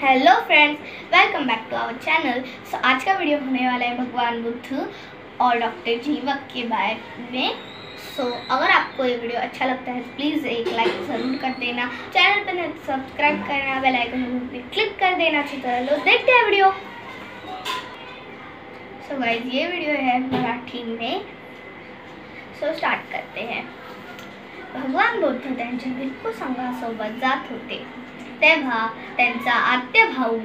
Hello friends, welcome back to our channel. So आज का video होने वाला है भगवान बुद्ध और डॉक्टर जीवक के बारे में। अगर आपको ये वीडियो अच्छा लगता है तो प्लीज़ एक लाइक ज़रूर कर देना, चैनल पर नहीं सब्सक्राइब करना, बेल आइकन पे क्लिक कर देना। चलो देखते हैं वीडियो। सो गाइस, ये वीडियो है मराठी में। स्टार्ट करते हैं। भगवान बुद्ध त्यांच्या भिक्खू संघासोबत जात होते तेव्हा त्यांचा आत्य भाऊ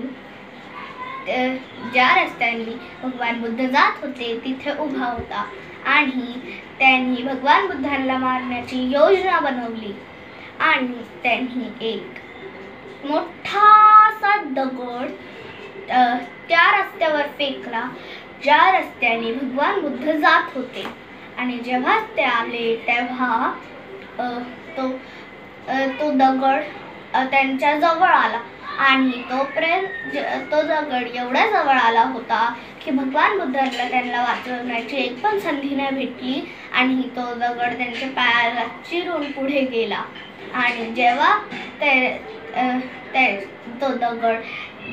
ज्या रस्त्याने भगवान बुद्ध जात होते तिथे उभा होता आणि त्यांनी भगवान बुद्धांना मारण्याची योजना बनवली आणि त्यांनी एक मोठासा दगड त्या रस्त्यावर फेकला ज्या रस्त्याने भगवान बुद्ध जात होते। आणि जेव्हा ते आले तेव्हा तो दगड त्यांच्या जवळ आला आणि तो दगड एवढ्या जवळ आला होता की भगवान बुद्धांना त्यांना वाचवण्याची एक पण संधी नाही भेटली आणि तो दगड त्यांच्या पायाला चिरून पुढे गेला। आणि जेव्हा तो दगड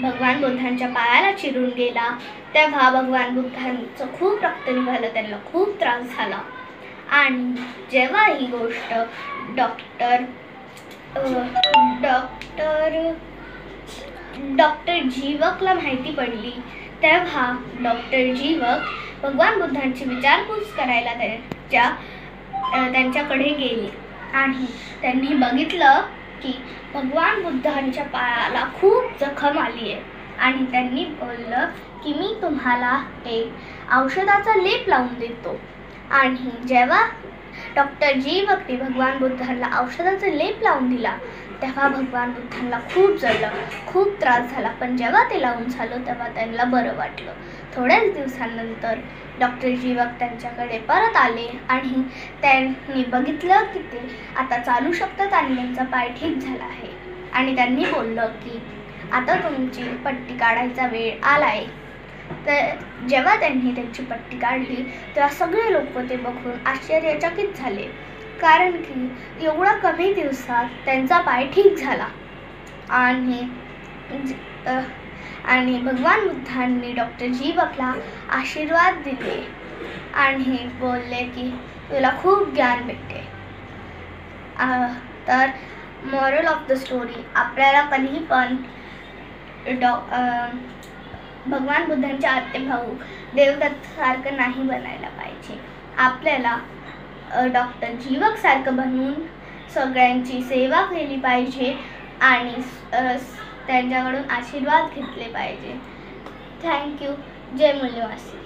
भगवान बुद्धांच्या पायाला चिरून गेला तेव्हा भगवान बुद्धांचं खूप रक्त निघालं, त्यांना खूप त्रास झाला। आणि जेव्हा ही गोष्ट डॉक्टर जीवकला माहिती पडली तेव्हा डॉक्टर जीवक भगवान बुद्धांची विचारपूस करायला त्यांच्याकडे गेले आणि त्यांनी बघितलं की भगवान बुद्धांच्या पायाला खूप जखम आली आहे आणि त्यांनी बोललं की मी तुम्हाला एक औषधाचा लेप लावून देतो। आणि जेव्हा डॉक्टर जीवकने भगवान बुद्धांना औषधाचा लेप लावून दिला तेव्हा भगवान बुद्धांना खूप जळलं, खूप त्रास झाला, पण जेव्हा ते लावून झालं तेव्हा त्यांना बरं वाटलं। थोड्याच दिवसांनंतर डॉक्टर जीवक त्यांच्याकडे परत आले आणि त्यांनी बघितलं की ते आता चालू शकतात आणि त्यांचा पाय ठीक झाला आहे। आणि त्यांनी बोललं की आता तुमची पट्टी काढायचा वेळ आलाय। तर जेव्हा त्यांनी त्यांची पट्टी काढली तेव्हा सगळे लोक ते बघून आश्चर्यचकित झाले, कारण की एवढ्या कमी दिवसात त्यांचा पाय ठीक झाला। आणि भगवान बुद्धांनी डॉक्टर जीवकला आशीर्वाद दिले आणि बोलले की तुला खूप ज्ञान भेटते। तर मॉरल ऑफ द स्टोरी, आपल्याला कधीही पण भगवान बुद्धांच्या आत्य भाऊ देवदत्त सारखं नाही बनायला पाहिजे। आपल्याला डॉक्टर जीवक सारखं बनवून सगळ्यांची सेवा केली पाहिजे आणि त्यांच्याकडून आशीर्वाद घेतले पाहिजे। थँक्यू। जय मूल्यवासी।